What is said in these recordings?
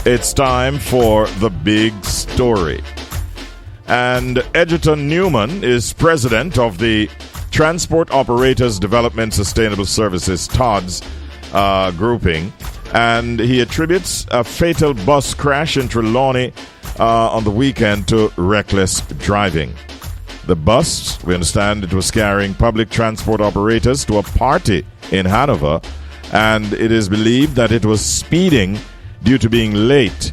It's time for the big story. And Edgerton Newman is president of the Transport Operators Development Sustainable Services, TODDS, grouping. And he attributes a fatal bus crash in Trelawney on the weekend to reckless driving. The bus, we understand, it was carrying public transport operators to a party in Hanover, and it is believed that it was speeding due to being late,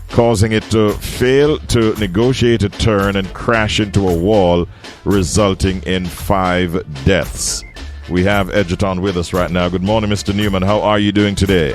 causing it to fail to negotiate a turn and crash into a wall, resulting in 5 deaths. We have Edgerton with us right now. Good morning, Mr. Newman. How are you doing today?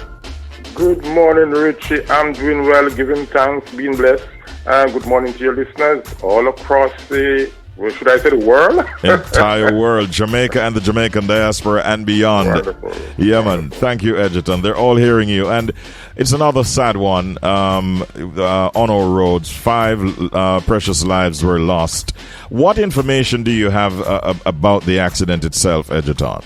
Good morning, Richie. I'm doing well, giving thanks, being blessed. Good morning to your listeners all across the, should I say the world? Entire world, Jamaica and the Jamaican diaspora and beyond. Wonderful. Yeah, man. Thank you, Edgerton. They're all hearing you. And it's another sad one on our roads. 5 precious lives were lost. What information do you have about the accident itself, Edgerton?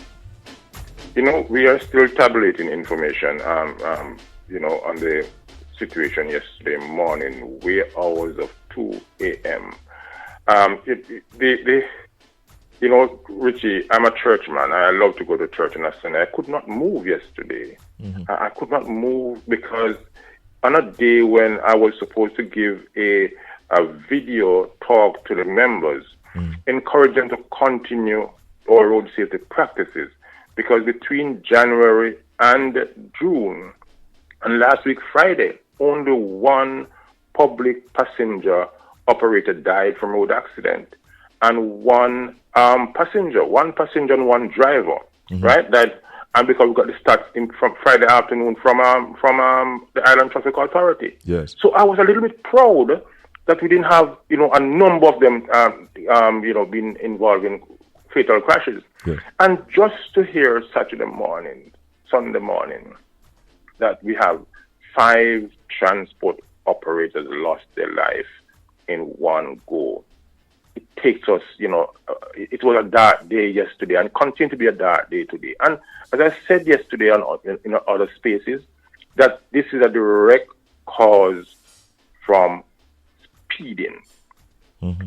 You know, we are still tabulating information, on the situation yesterday morning, wee hours of 2 a.m. Richie, I'm a churchman. I love to go to church on a Sunday. I could not move yesterday. Mm-hmm. I could not move because on a day when I was supposed to give a video talk to the members, encourage them to continue our road safety practices, because between January and June, and last week Friday, only one public passenger operator died from road accident, and one passenger and one driver, right? And because we got the stats from Friday afternoon from the Island Traffic Authority. Yes. So I was a little bit proud that we didn't have, a number of them, being involved in fatal crashes. Yes. And just to hear Sunday morning, that we have 5 transport operators lost their life in one go. It takes us, it was a dark day yesterday and continue to be a dark day today. And as I said yesterday in other spaces, that this is a direct cause from speeding. Mm-hmm.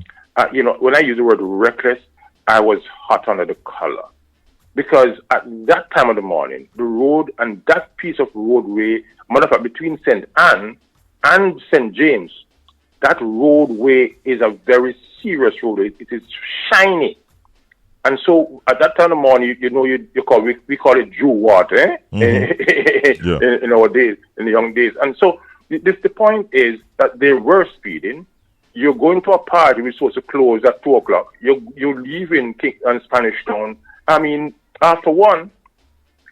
When I use the word reckless, I was hot under the collar. Because at that time of the morning, the road and that piece of roadway, matter of fact, between St. Anne and St. James, that roadway is a very serious roadway. It is shiny. And so at that time of the morning, we call it Jew water, in our days, in the young days. And so the point is that they were speeding. You're going to a party which was supposed to close at 2 o'clock. You're leaving King and Spanish Town. I mean, after 1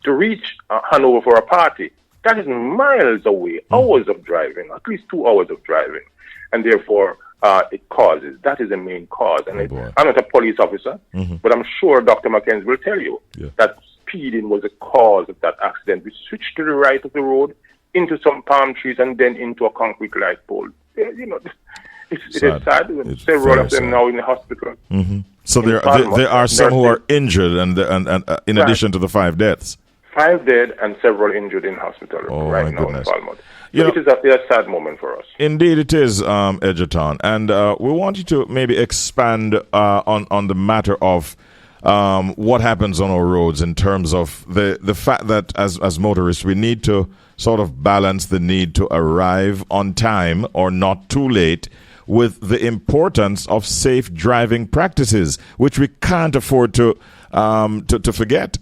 to reach Hanover for a party. That is miles away, hours of driving, at least 2 hours of driving. And therefore, it causes. That is the main cause. And I'm not a police officer, but I'm sure Dr. McKenzie will tell you that speeding was the cause of that accident. We switched to the right of the road, into some palm trees, and then into a concrete light pole. It is sad. It's several of them sad. Now in the hospital. Mm-hmm. So there are some who are injured, and in addition to the 5 deaths. 5 dead and several injured in hospital right now in Falmouth. It is a sad moment for us. Indeed it is, Edgerton. And we want you to maybe expand on the matter of what happens on our roads in terms of the fact that as motorists we need to sort of balance the need to arrive on time or not too late with the importance of safe driving practices, which we can't afford to forget.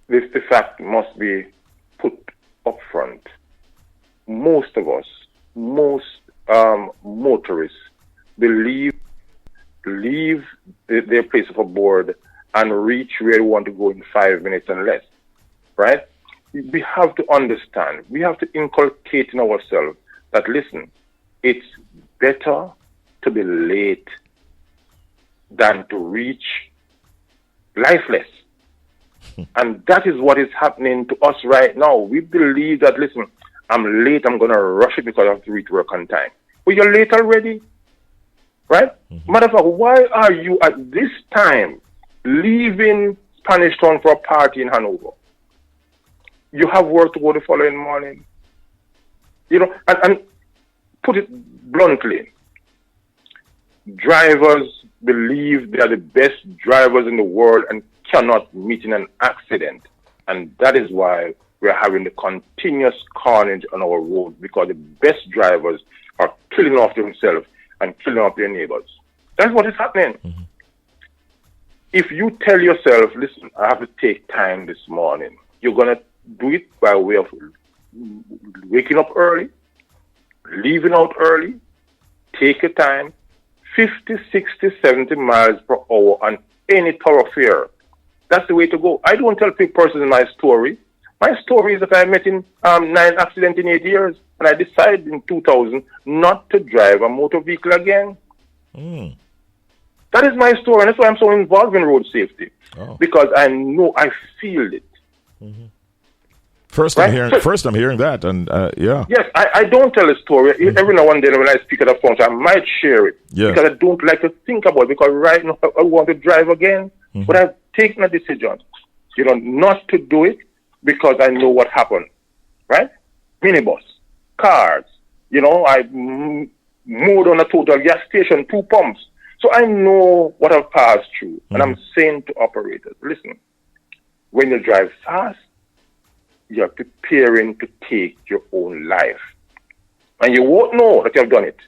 This fact must be put up front. Most of us, motorists, leave their place of abode and reach where they want to go in 5 minutes and less, right? We have to understand, we have to inculcate in ourselves that, listen, it's better to be late than to reach lifeless. And that is what is happening to us right now. We believe that, listen, I'm late, I'm going to rush it because I have to reach work on time. Well, you're late already, right? Matter of fact, why are you at this time leaving Spanish Town for a party in Hanover? you have work to go the following morning. You know, and put it bluntly, drivers believe they are the best drivers in the world and cannot meet in an accident. And that is why we're having the continuous carnage on our road, because the best drivers are killing off themselves and killing off their neighbors. That's what is happening. Mm-hmm. If you tell yourself, listen, I have to take time this morning, you're going to do it by way of waking up early, leaving out early, take your time, 50, 60, 70 miles per hour on any thoroughfare. That's the way to go. I don't tell persons in my story. My story is that I met in 9 accidents in 8 years, and I decided in 2000 not to drive a motor vehicle again. Mm. That is my story, and that's why I'm so involved in road safety, because I know, I feel it. Mm-hmm. First, right? I'm hearing that, and yeah. Yes, I don't tell a story. Mm-hmm. Every now and then when I speak at the phone, I might share it, because I don't like to think about it, because right now I want to drive again, but I've taken a decision, not to do it, because I know what happened, right? Minibus, cars, I mowed on a total gas station, 2 pumps. So I know what I've passed through, and I'm saying to operators, listen, when you drive fast, you're preparing to take your own life. And you won't know that you've done it.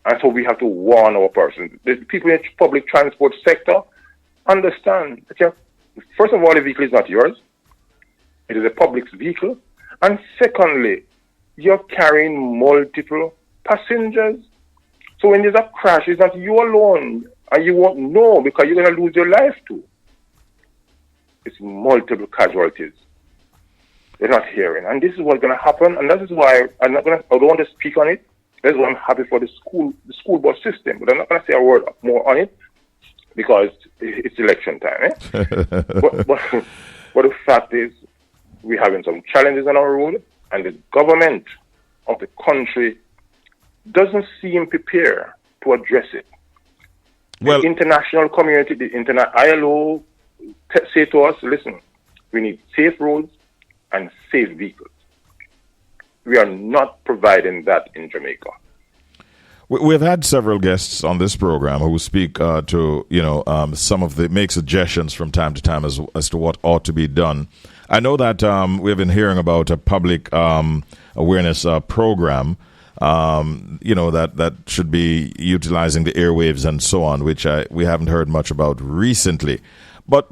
And so we have to warn our persons. The people in the public transport sector understand that first of all, the vehicle is not yours. It is a public vehicle. And secondly, you're carrying multiple passengers. So when there's a crash, it's not you alone. And you won't know, because you're going to lose your life too. It's multiple casualties. They're not hearing. And this is what's going to happen. And that is why I don't want to speak on it. That's why I'm happy for the school bus system. But I'm not going to say a word more on it, because it's election time. But the fact is, we're having some challenges on our road, and the government of the country doesn't seem prepared to address it. Well, the international community, the ILO say to us, listen, we need safe roads and safe vehicles. We are not providing that in Jamaica. We've had several guests on this program who speak to some of make suggestions from time to time as to what ought to be done. I know that we've been hearing about a public awareness program, that should be utilizing the airwaves and so on, which we haven't heard much about recently. But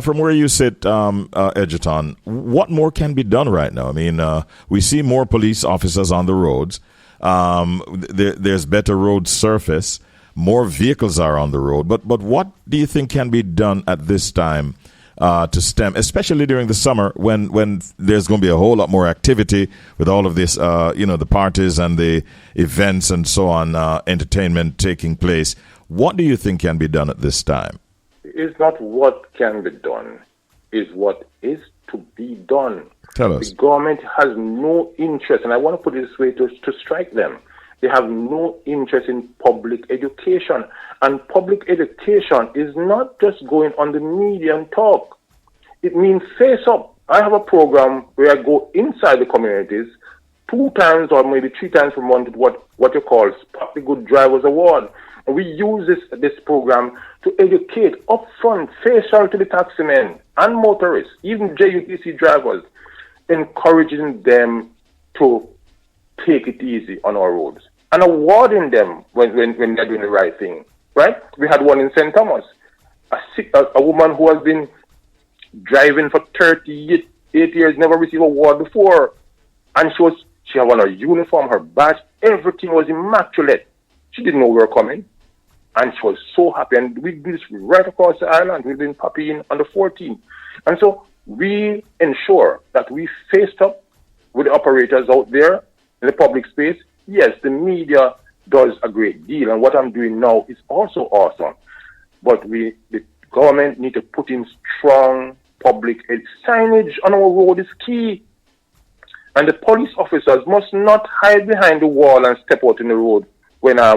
from where you sit, Edgerton, what more can be done right now? I mean, we see more police officers on the roads. There's better road surface. More vehicles are on the road. But what do you think can be done at this time to stem, especially during the summer when there's going to be a whole lot more activity with all of this, the parties and the events and so on, entertainment taking place? What do you think can be done at this time? It's not what can be done, it's what is to be done. Tell us. The government has no interest, and I want to put it this way to strike them. They have no interest in public education. And public education is not just going on the media and talk. It means face up. I have a program where I go inside the communities 2 times or maybe 3 times per month with what you call Spot the Good Drivers Award. And we use this program to educate upfront, facial to the taximen and motorists, even JUTC drivers, encouraging them to take it easy on our roads and awarding them when they're doing the right thing, right? We had one in St. Thomas, a woman who has been driving for 38 years, never received an award before, and she had on her uniform, her badge, everything was immaculate. She didn't know we were coming, and she was so happy. And we do this right across the island. We've been popping on the 14th. And so we ensure that we faced up with the operators out there in the public space. Yes, the media does a great deal, and what I'm doing now is also awesome. But the government need to put in strong public signage on our road is key. And the police officers must not hide behind the wall and step out in the road when a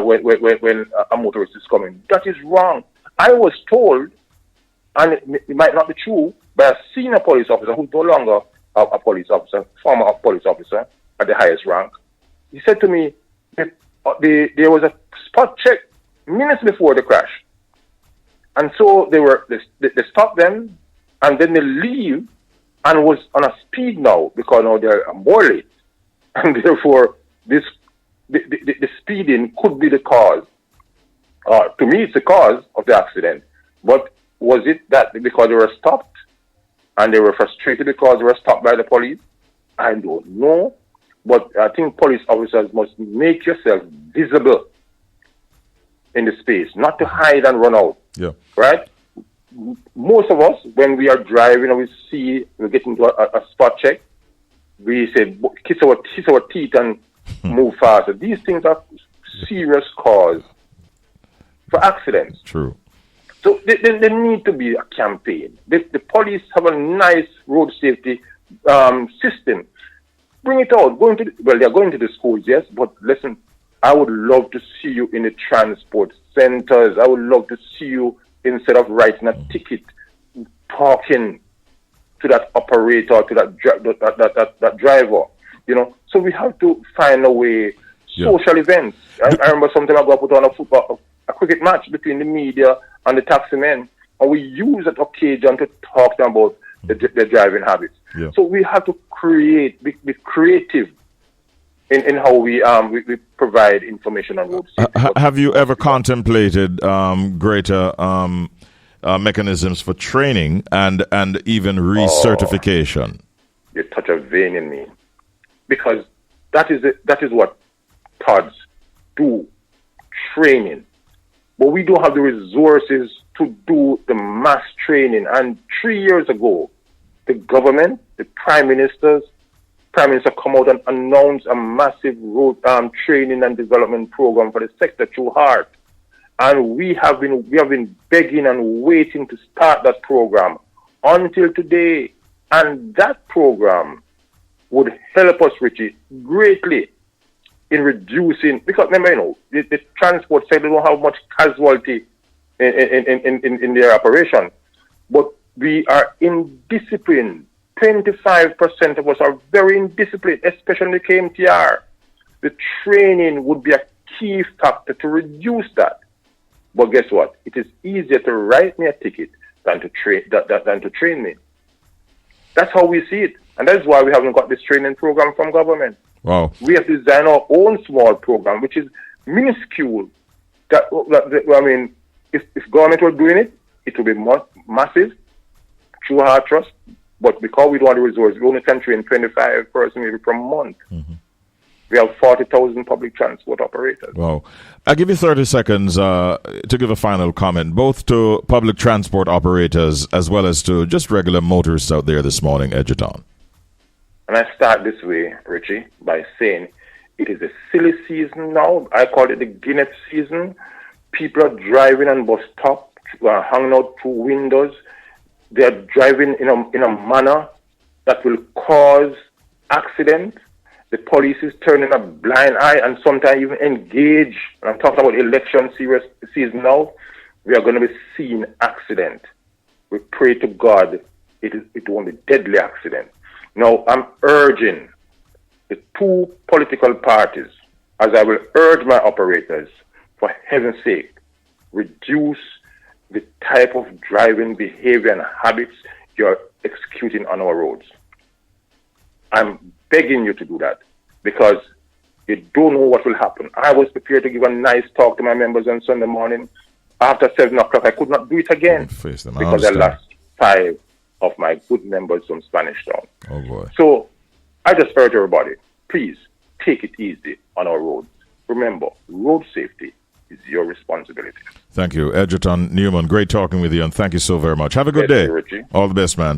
motorist is coming. That is wrong. I was told, and it might not be true, by a senior police officer who's no longer a police officer, former police officer at the highest rank. He said to me that there was a spot check minutes before the crash. And so they stopped them, and then they leave and was on a speed now because now they're more late. And therefore, the speeding could be the cause. To me, it's the cause of the accident. But was it that because they were stopped and they were frustrated because they were stopped by the police? I don't know. But I think police officers must make yourself visible in the space, not to hide and run out. Yeah. Right? Most of us, when we are driving and we get into a spot check, we say, kiss our teeth and move faster. These things are serious cause for accidents. True. So there need to be a campaign. The police have a nice road safety system. Bring it out. They're going to the schools, yes, but listen, I would love to see you in the transport centers. I would love to see you, instead of writing a ticket, talking to that operator, to that driver. You know, so we have to find a way. Social events. I remember sometime ago I put on a cricket match between the media and the taxi men, and we use that occasion to talk to them about the driving habits. Yeah. So we have to be creative in how we provide information on road safety. Have you ever contemplated greater mechanisms for training and even recertification? You touch a vein in me, because that is what TODDS do, training. But we don't have the resources to do the mass training. And 3 years ago, the government, the Prime Minister come out and announced a massive road training and development program for the sector through HEART. And we have been begging and waiting to start that program until today. And that program would help us, Richie, greatly in reducing, because remember, the transport sector don't have much casualty in their operation, but we are indisciplined. 25% of us are very indisciplined, especially in the KMTR. The training would be a key factor to reduce that. But guess what? It is easier to write me a ticket than to train me. That's how we see it, and that's why we haven't got this training program from government. Wow. We have to design our own small program, which is minuscule. If government were doing it, it would be massive through HEART Trust. But because we don't have the resources, we only can train 25 persons maybe per month. Mm-hmm. We have 40,000 public transport operators. Wow. I'll give you 30 seconds to give a final comment, both to public transport operators as well as to just regular motorists out there this morning, Edgerton. And I start this way, Richie, by saying it is a silly season now. I call it the Guinness season. People are driving on bus stop, hanging out through windows. They are driving in a manner that will cause accidents. The police is turning a blind eye and sometimes even engage. And I'm talking about election season now. We are going to be seeing accident. We pray to God it won't be deadly accident. Now, I'm urging the two political parties, as I will urge my operators, for heaven's sake, reduce the type of driving behavior and habits you're executing on our roads. I'm begging you to do that because you don't know what will happen. I was prepared to give a nice talk to my members on Sunday morning. After 7 o'clock, I could not do it again because I lost 5 of my good members from Spanish Town. Oh boy. So I just urge everybody, please take it easy on our roads. Remember, road safety is your responsibility. Thank you, Edgerton Newman. Great talking with you, and thank you so very much. Have a good day. Richie. All the best, man.